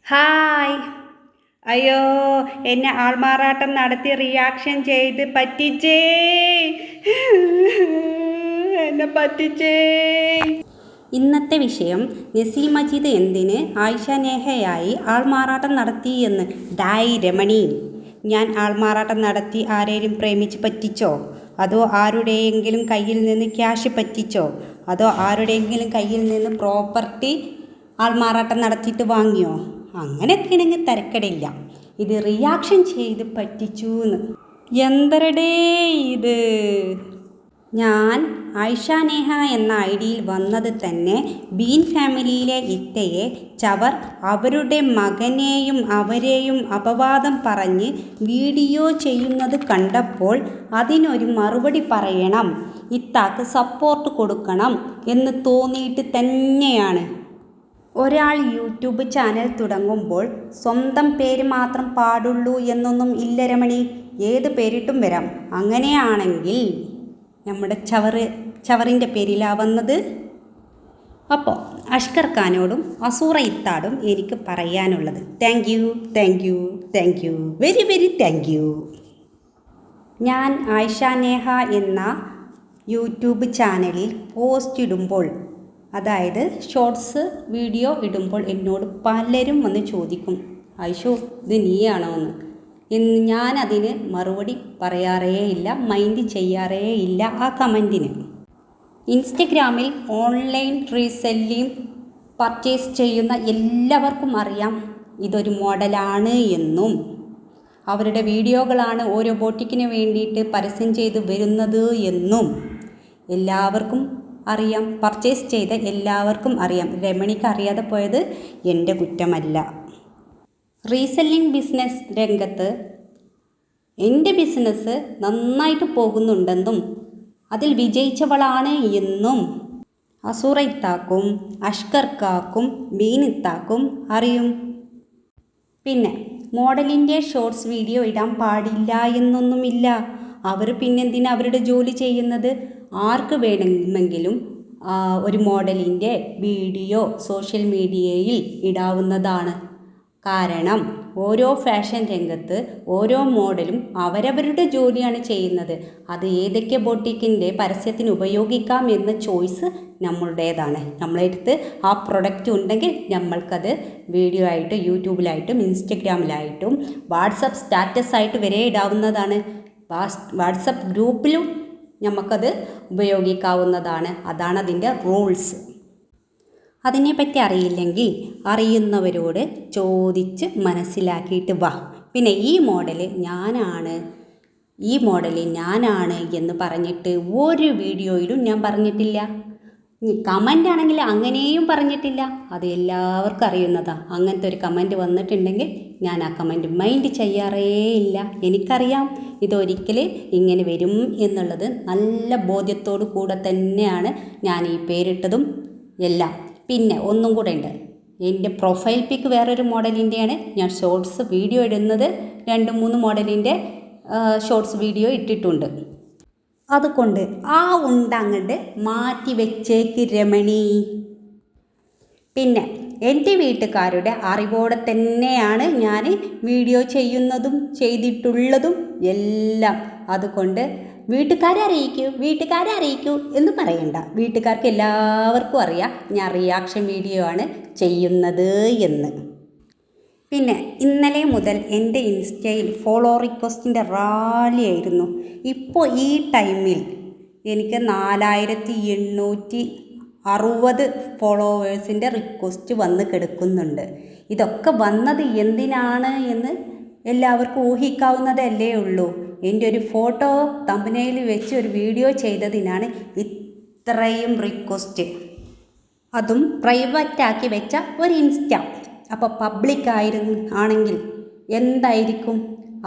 Hi. അയ്യോ, എന്നെ ആൾമാറാട്ടം നടത്തി റിയാക്ഷൻ ചെയ്ത് പറ്റിച്ചേ. എന്നെ പറ്റിച്ചേ. ഇന്നത്തെ വിഷയം നസീം മജീദ് എന്തിന് ആയിഷ നേഹയായി ആൾമാറാട്ടം നടത്തിയെന്ന്. ഡായ് രമണി, ഞാൻ ആൾമാറാട്ടം നടത്തി ആരെയും പ്രേമിച്ച് പറ്റിച്ചോ? അതോ ആരുടെയെങ്കിലും കയ്യിൽ നിന്ന് ക്യാഷ് പറ്റിച്ചോ? അതോ ആരുടെയെങ്കിലും കയ്യിൽ നിന്ന് പ്രോപ്പർട്ടി ആൾമാറാട്ടം നടത്തിയിട്ട് വാങ്ങിയോ? അങ്ങനെയൊക്കെയാണെങ്കിൽ തിരക്കടില്ല. ഇത് റിയാക്ഷൻ ചെയ്ത് പറ്റിച്ചു എന്ന്. എന്തരടേ ഇത്? ഞാൻ ആയിഷ നേഹ എന്ന ഐഡിയിൽ വന്നത് തന്നെ ബീൻ ഫാമിലിയിലെ ഇത്തയെ ചവർ അവരുടെ മകനെയും അവരെയും അപവാദം പറഞ്ഞ് വീഡിയോ ചെയ്യുന്നത് കണ്ടപ്പോൾ അതിനൊരു മറുപടി പറയണം, ഇത്താക്ക് സപ്പോർട്ട് കൊടുക്കണം എന്ന് തോന്നിയിട്ട് തന്നെയാണ്. ഒരാൾ യൂട്യൂബ് ചാനൽ തുടങ്ങുമ്പോൾ സ്വന്തം പേര് മാത്രം പാടുള്ളൂ എന്നൊന്നും ഇല്ല രമണി. ഏത് പേരിട്ടും വരാം. അങ്ങനെയാണെങ്കിൽ നമ്മുടെ ചവറിൻ്റെ പേരിലാണ് വന്നത്. അപ്പോൾ അഷ്കർ ഖാനോടും അസൂറ ഇത്താടും എനിക്ക് പറയാനുള്ളത് thank you, thank you, thank you, very very thank you. ഞാൻ ആയിഷ നേഹ എന്ന യൂട്യൂബ് ചാനലിൽ പോസ്റ്റ് ഇടുമ്പോൾ, അതായത് ഷോർട്സ് വീഡിയോ ഇടുമ്പോൾ എന്നോട് പലരും വന്ന് ചോദിക്കും, ആയിഷു ഇത് നീയാണോ എന്ന്. ഞാനതിന് മറുപടി പറയാറേ ഇല്ല, മൈൻഡ് ചെയ്യാറേ ഇല്ല ആ കമൻറ്റിന്. ഇൻസ്റ്റഗ്രാമിൽ ഓൺലൈൻ റീസെല്ലിംഗ് പർച്ചേസ് ചെയ്യുന്ന എല്ലാവർക്കും അറിയാം ഇതൊരു മോഡലാണ് എന്നും അവരുടെ വീഡിയോകളാണ് ഓരോ ബോട്ടിക്കിന് വേണ്ടിയിട്ട് പരസ്യം ചെയ്ത് വരുന്നത് എന്നും എല്ലാവർക്കും അറിയാം. പർച്ചേസ് ചെയ്ത എല്ലാവർക്കും അറിയാം. രമണിക്ക് അറിയാതെ പോയത് എൻ്റെ കുറ്റമല്ല. റീസെല്ലിംഗ് ബിസിനസ് രംഗത്ത് എൻ്റെ ബിസിനസ് നന്നായിട്ട് പോകുന്നുണ്ടെന്നും അതിൽ വിജയിച്ചവളാണ് എന്നും അസൂറ ഇത്താക്കും അഷ്കർ കാക്കും ബീനിത്താക്കും അറിയും. പിന്നെ മോഡലിൻ്റെ ഷോർട്സ് വീഡിയോ ഇടാൻ പാടില്ല എന്നൊന്നുമില്ല. അവർ പിന്നെന്തിനാ അവരുടെ ജോലി ചെയ്യുന്നത്? ആർക്ക് വേണമെങ്കിലും ഒരു മോഡലിൻ്റെ വീഡിയോ സോഷ്യൽ മീഡിയയിൽ ഇടാവുന്നതാണ്. കാരണം ഓരോ ഫാഷൻ രംഗത്ത് ഓരോ മോഡലും അവരവരുടെ ജോലിയാണ് ചെയ്യുന്നത്. അത് ഏതൊക്കെ ബൊട്ടിക്കിൻ്റെ പരസ്യത്തിന് ഉപയോഗിക്കാം എന്ന ചോയ്സ് നമ്മളുടേതാണ്. നമ്മളെടുത്ത് ആ പ്രൊഡക്റ്റ് ഉണ്ടെങ്കിൽ നമ്മൾക്കത് വീഡിയോ ആയിട്ട് യൂട്യൂബിലായിട്ടും ഇൻസ്റ്റഗ്രാമിലായിട്ടും വാട്സപ്പ് സ്റ്റാറ്റസ് ആയിട്ട് വരെ ഇടാവുന്നതാണ്. വാട്സപ്പ് ഗ്രൂപ്പിലും നമുക്കത് ഉപയോഗിക്കാവുന്നതാണ്. അതാണ് അതിൻ്റെ റൂൾസ്. അതിനെപ്പറ്റി അറിയില്ലെങ്കിൽ അറിയുന്നവരോട് ചോദിച്ച് മനസ്സിലാക്കിയിട്ട് വാ. പിന്നെ ഈ മോഡല് ഞാനാണ് എന്ന് പറഞ്ഞിട്ട് ഒരു വീഡിയോയിലും ഞാൻ പറഞ്ഞിട്ടില്ല. കമൻ്റ് ആണെങ്കിൽ അങ്ങനെയും പറഞ്ഞിട്ടില്ല. അത് എല്ലാവർക്കും അറിയുന്നതാണ്. അങ്ങനത്തെ ഒരു കമൻറ്റ് വന്നിട്ടുണ്ടെങ്കിൽ ഞാൻ ആ കമൻറ്റ് മൈൻഡ് ചെയ്യാറേ ഇല്ല. എനിക്കറിയാം ഇതൊരിക്കൽ ഇങ്ങനെ വരും എന്നുള്ളത്. നല്ല ബോധ്യത്തോടു കൂടെ തന്നെയാണ് ഞാൻ ഈ പേരിട്ടതും എല്ലാം. പിന്നെ ഒന്നും കൂടെ ഉണ്ട്, എൻ്റെ പ്രൊഫൈൽ പിക്ക് വേറൊരു മോഡലിൻ്റെയാണ്. ഞാൻ ഷോർട്സ് വീഡിയോ ഇടുന്നത് 2-3 മോഡലിൻ്റെ ഷോർട്സ് വീഡിയോ ഇട്ടിട്ടുണ്ട്. അതുകൊണ്ട് ആ അങ്ങോട്ട് മാറ്റി വെച്ചേക്ക് രമണി. പിന്നെ എൻ്റെ വീട്ടുകാരുടെ അറിവോടെ തന്നെയാണ് ഞാൻ വീഡിയോ ചെയ്യുന്നതും ചെയ്തിട്ടുള്ളതും എല്ലാം. അതുകൊണ്ട് വീട്ടുകാരെ അറിയിക്കൂ എന്ന് പറയണ്ട. വീട്ടുകാർക്ക് എല്ലാവർക്കും അറിയാം ഞാൻ റിയാക്ഷൻ വീഡിയോ ആണ് ചെയ്യുന്നത് എന്ന്. പിന്നെ ഇന്നലെ മുതൽ എൻ്റെ ഇൻസ്റ്റയിൽ ഫോളോ റിക്വസ്റ്റിൻ്റെ റാലിയായിരുന്നു. ഇപ്പോൾ ഈ ടൈമിൽ എനിക്ക് 4860 ഫോളോവേഴ്സിൻ്റെ റിക്വസ്റ്റ് വന്ന് കിടക്കുന്നുണ്ട്. ഇതൊക്കെ വന്നത് എന്തിനാണ് എന്ന് എല്ലാവർക്കും ഊഹിക്കാവുന്നതല്ലേ ഉള്ളൂ. എൻ്റെ ഒരു ഫോട്ടോ തമ്പനെയിൽ വെച്ച് ഒരു വീഡിയോ ചെയ്തതിനാണ് ഇത്രയും റിക്വസ്റ്റ്. അതും പ്രൈവറ്റാക്കി വെച്ച ഒരു ഇൻസ്റ്റ. അപ്പോൾ പബ്ലിക് ആണെങ്കിൽ എന്തായിരിക്കും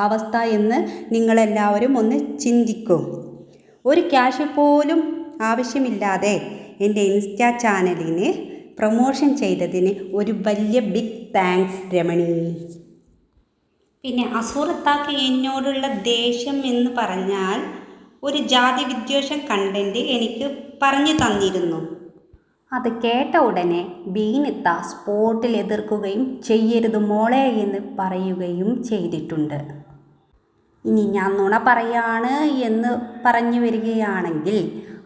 അവസ്ഥ എന്ന് നിങ്ങളെല്ലാവരും ഒന്ന് ചിന്തിക്കും. ഒരു ക്യാഷ് പോലും ആവശ്യമില്ലാതെ എൻ്റെ ഇൻസ്റ്റാ ചാനലിന് പ്രൊമോഷൻ ചെയ്തതിന് ഒരു വലിയ ബിഗ് താങ്ക്സ് രമണി. പിന്നെ അസൂറത്താക്ക് എന്നോടുള്ള ദേഷ്യം എന്ന് പറഞ്ഞാൽ ഒരു ജാതി വിദ്വേഷം കണ്ടന്റ് എനിക്ക് പറഞ്ഞു തന്നിരുന്നു. അത് കേട്ട ഉടനെ ബീനിത്ത സ്പോട്ടിൽ എതിർക്കുകയും ചെയ്യരുത് മോളെ എന്ന് പറയുകയും ചെയ്തിട്ടുണ്ട്. ഇനി ഞാൻ നുണ പറയാണ് എന്ന് പറഞ്ഞു വരികയാണെങ്കിൽ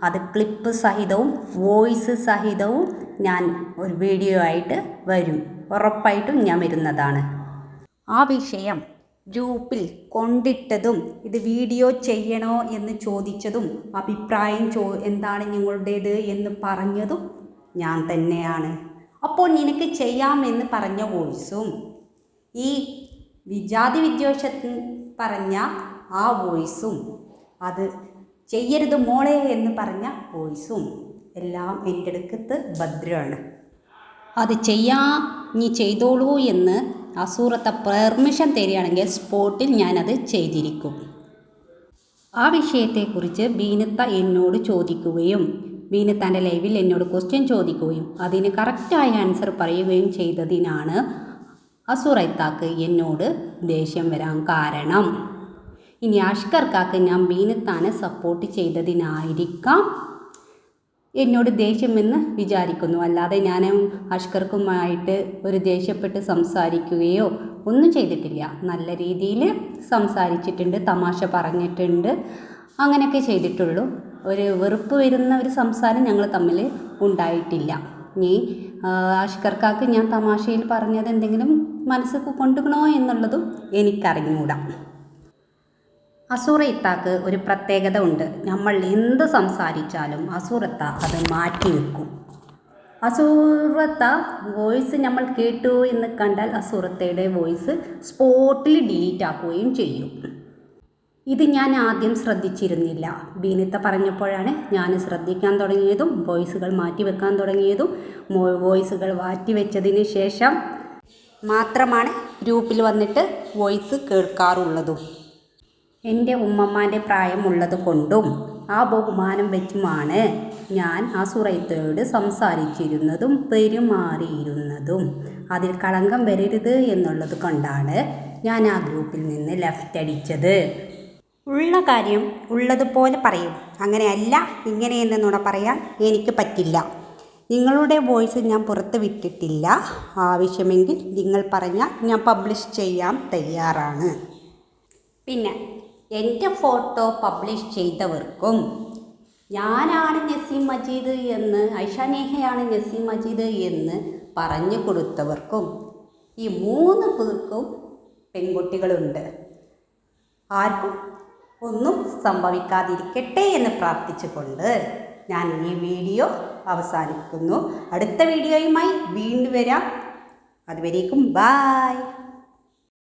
അത് ക്ലിപ്പ് സഹിതവും വോയിസ് സഹിതവും ഞാൻ ഒരു വീഡിയോ ആയിട്ട് വരും. ഉറപ്പായിട്ടും ഞാൻ വരുന്നതാണ്. ആ വിഷയം ഗ്രൂപ്പിൽ കൊണ്ടിട്ടതും ഇത് വീഡിയോ ചെയ്യണോ എന്ന് ചോദിച്ചതും അഭിപ്രായം എന്താണ് നിങ്ങളുടേത് എന്ന് പറഞ്ഞതും ഞാൻ തന്നെയാണ്. അപ്പോൾ നിനക്ക് ചെയ്യാമെന്ന് പറഞ്ഞ വോയിസും ഈ വിജാതി വിദ്വേഷത്തിൽ പറഞ്ഞ ആ വോയിസും അത് ചെയ്യരുത് മോളെ എന്ന് പറഞ്ഞ വോയിസും എല്ലാം എൻ്റെ അടുക്കത്ത് ഭദ്രമാണ്. അത് നീ ചെയ്തോളൂ എന്ന് അസൂറത്തെ പെർമിഷൻ തരികയാണെങ്കിൽ സ്പോട്ടിൽ ഞാനത് ചെയ്തിരിക്കും. ആ വിഷയത്തെക്കുറിച്ച് ബീനിത്ത എന്നോട് ചോദിക്കുകയും ബീനിത്താൻ്റെ ലൈവിൽ എന്നോട് ക്വസ്റ്റ്യൻ ചോദിക്കുകയും അതിന് കറക്റ്റായ ആൻസർ പറയുകയും ചെയ്തതിനാണ് അസൂറത്താക്ക് എന്നോട് ദേഷ്യം വരാൻ കാരണം. ഇനി അഷ്കർക്കാക്ക് ഞാൻ ബീനിത്താനെ സപ്പോർട്ട് ചെയ്തതിനായിരിക്കാം എന്നോട് ദേഷ്യമെന്ന് വിചാരിക്കുന്നു. അല്ലാതെ ഞാൻ അഷ്കർക്കുമായിട്ട് ഒരു ദേഷ്യപ്പെട്ട് സംസാരിക്കുകയോ ഒന്നും ചെയ്തിട്ടില്ല. നല്ല രീതിയിൽ സംസാരിച്ചിട്ടുണ്ട്, തമാശ പറഞ്ഞിട്ടുണ്ട്, അങ്ങനെയൊക്കെ ചെയ്തിട്ടുള്ളൂ. ഒരു വെറുപ്പ് വരുന്ന ഒരു സംസാരം ഞങ്ങൾ തമ്മിൽ ഉണ്ടായിട്ടില്ല. ഇനി അഷ്കർക്കാക്ക് ഞാൻ തമാശയിൽ പറഞ്ഞത് എന്തെങ്കിലും മനസ്സിൽ കൊണ്ടുകണോ എന്നുള്ളതും എനിക്കറിഞ്ഞൂടാ. അസൂറത്താക്ക് ഒരു പ്രത്യേകത ഉണ്ട്. നമ്മൾ എന്ത് സംസാരിച്ചാലും അസൂറത്ത അത് മാറ്റിവെക്കും. അസൂറത്ത വോയിസ് നമ്മൾ കേട്ടു എന്ന് കണ്ടാൽ അസൂറത്തയുടെ വോയിസ് സ്പോട്ടിൽ ഡിലീറ്റ് ആക്കുകയും ചെയ്യും. ഇത് ഞാൻ ആദ്യം ശ്രദ്ധിച്ചിരുന്നില്ല. ബീനിത്ത പറഞ്ഞപ്പോഴാണ് ഞാൻ ശ്രദ്ധിക്കാൻ തുടങ്ങിയതും വോയിസുകൾ മാറ്റിവെക്കാൻ തുടങ്ങിയതും. വോയിസുകൾ മാറ്റിവെച്ചതിന് ശേഷം മാത്രമാണ് ഗ്രൂപ്പിൽ വന്നിട്ട് വോയിസ് കേൾക്കാറുള്ളതും. എൻ്റെ ഉമ്മമ്മാൻ്റെ പ്രായമുള്ളത് കൊണ്ടും ആ ബഹുമാനം വെച്ചുമാണ് ഞാൻ അസൂറത്തോട് സംസാരിച്ചിരുന്നതും പെരുമാറിയിരുന്നതും. അതിൽ കളങ്കം വരരുത് എന്നുള്ളത് കൊണ്ടാണ് ഞാൻ ആ ഗ്രൂപ്പിൽ നിന്ന് ലെഫ്റ്റ് അടിച്ചത്. ഉള്ള കാര്യം ഉള്ളതുപോലെ പറയും. അങ്ങനെയല്ല ഇങ്ങനെയെന്ന് നുണ പറയാൻ എനിക്ക് പറ്റില്ല. നിങ്ങളുടെ വോയിസ് ഞാൻ പുറത്ത് വിട്ടിട്ടില്ല. ആവശ്യമെങ്കിൽ നിങ്ങൾ പറഞ്ഞാൽ ഞാൻ പബ്ലിഷ് ചെയ്യാൻ തയ്യാറാണ്. പിന്നെ എൻ്റെ ഫോട്ടോ പബ്ലിഷ് ചെയ്തവർക്കും ഞാനാണ് നസീം മജീദ് എന്ന് ഐഷ നേഹയാണ് നസീം മജീദ് എന്ന് പറഞ്ഞു കൊടുത്തവർക്കും ഈ 3 പേർക്കും പെൺകുട്ടികളുണ്ട്. ആർക്കും ഒന്നും സംഭവിക്കാതിരിക്കട്ടെ എന്ന് പ്രാർത്ഥിച്ചുകൊണ്ട് ഞാൻ ഈ വീഡിയോ അവസാനിക്കുന്നു. അടുത്ത വീഡിയോയുമായി വീണ്ടും വരാം. അതുവരേക്കും ബായ്.